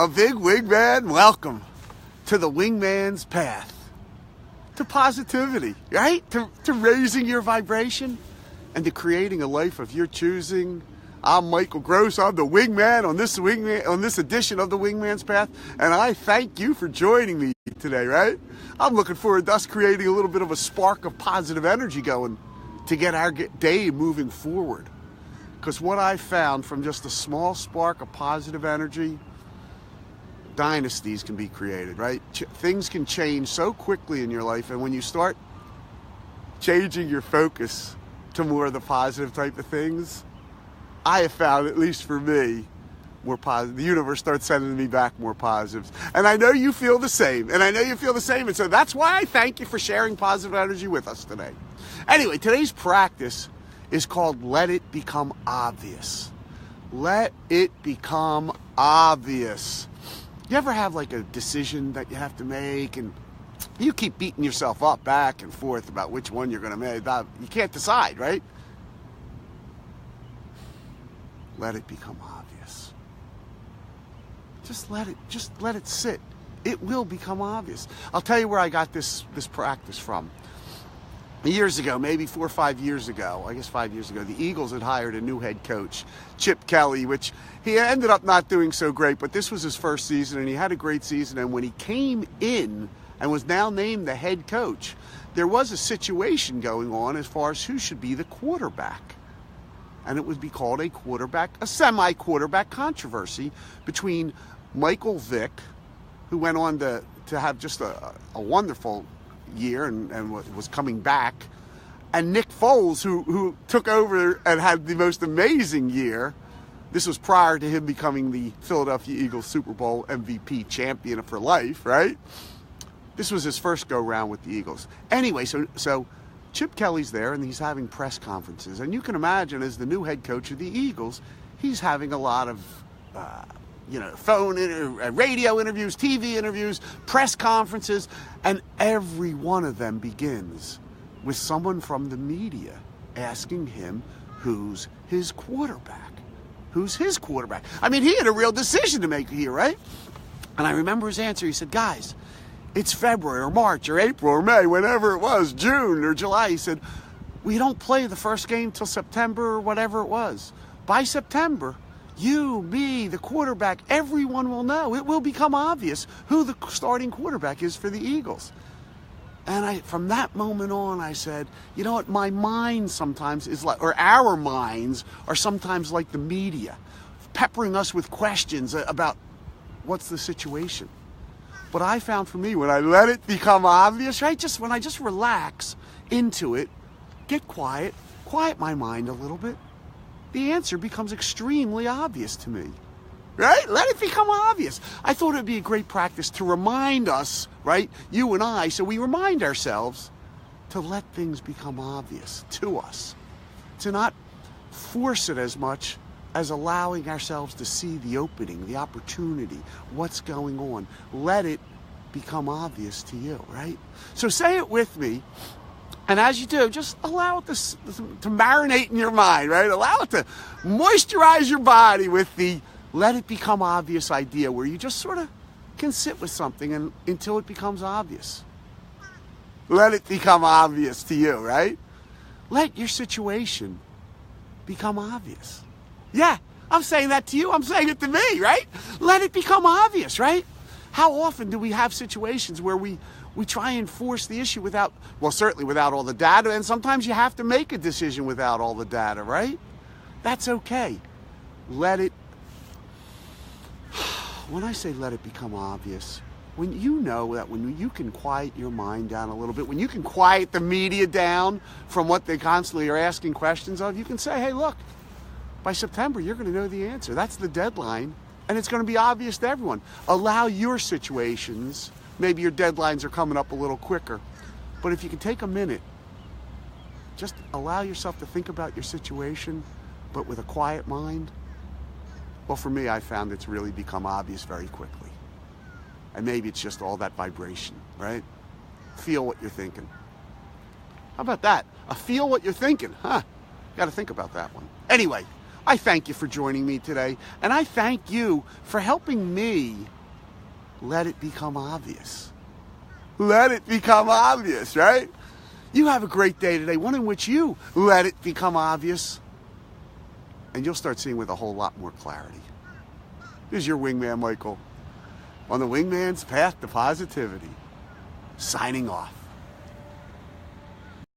A big wingman, welcome to the wingman's path. To positivity, right? To raising your vibration and to creating a life of your choosing. I'm Michael Gross. I'm the wingman on this edition of the Wingman's Path, and I thank you for joining me today, right? I'm looking forward to us creating a little bit of a spark of positive energy going to get our day moving forward. Because what I found from just a small spark of positive energy, dynasties can be created, right? Things can change so quickly in your life, and when you start changing your focus to more of the positive type of things, I have found, at least for me, more positive. The universe starts sending me back more positives. And I know you feel the same. And so that's why I thank you for sharing positive energy with us today. Anyway, today's practice is called Let It Become Obvious. Let it become obvious. You ever have like a decision that you have to make and you keep beating yourself up back and forth about which one you're going to make? You can't decide, right? Let it become obvious. Just let it sit. It will become obvious. I'll tell you where I got this practice from. Years ago, maybe 4 or 5 years ago, I guess 5 years ago, the Eagles had hired a new head coach, Chip Kelly, which he ended up not doing so great, but this was his first season, and he had a great season. And when he came in and was now named the head coach, there was a situation going on as far as who should be the quarterback. And it would be called a semi-quarterback controversy between Michael Vick, who went on to have just a wonderful year and was coming back, and Nick Foles, who took over and had the most amazing year. This was prior to him becoming the Philadelphia Eagles Super Bowl MVP champion for life, right? This was his first go-round with the Eagles. Anyway, so Chip Kelly's there, and he's having press conferences. And you can imagine, as the new head coach of the Eagles, he's having a lot of radio interviews, TV interviews, press conferences, and every one of them begins with someone from the media asking him who's his quarterback. Who's his quarterback? I mean, he had a real decision to make here, right? And I remember his answer. He said, guys, it's February or March or April or May, whenever it was, June or July. He said, we don't play the first game till September or whatever it was. By September, you, me, the quarterback, everyone will know. It will become obvious who the starting quarterback is for the Eagles. And from that moment on, I said, you know what, my mind sometimes is like, or our minds are sometimes like the media, peppering us with questions about what's the situation. But I found for me, when I let it become obvious, right, when I just relax into it, get quiet my mind a little bit, the answer becomes extremely obvious to me, right? Let it become obvious. I thought it would be a great practice to remind us, right, you and I, so we remind ourselves to let things become obvious to us, to not force it as much as allowing ourselves to see the opening, the opportunity, what's going on. Let it become obvious to you, right? So say it with me. And as you do, just allow it to marinate in your mind, right? Allow it to moisturize your body with the let it become obvious idea, where you just sort of can sit with something until it becomes obvious. Let it become obvious to you, right? Let your situation become obvious. Yeah, I'm saying that to you. I'm saying it to me, right? Let it become obvious, right? How often do we have situations where we try and force the issue certainly without all the data, and sometimes you have to make a decision without all the data, right? That's okay. When I say let it become obvious, when you can quiet your mind down a little bit, when you can quiet the media down from what they constantly are asking questions of, you can say, hey, look, by September, you're going to know the answer. That's the deadline, and it's going to be obvious to everyone. Allow your situations. Maybe your deadlines are coming up a little quicker. But if you can take a minute, just allow yourself to think about your situation, but with a quiet mind. Well, for me, I found it's really become obvious very quickly. And maybe it's just all that vibration, right? Feel what you're thinking. How about that? Feel what you're thinking, huh? Got to think about that one. Anyway, I thank you for joining me today, and I thank you for helping me let it become obvious. Let it become obvious, right? You have a great day today, one in which you let it become obvious, and you'll start seeing with a whole lot more clarity. This is your wingman, Michael, on the Wingman's Path to Positivity, signing off.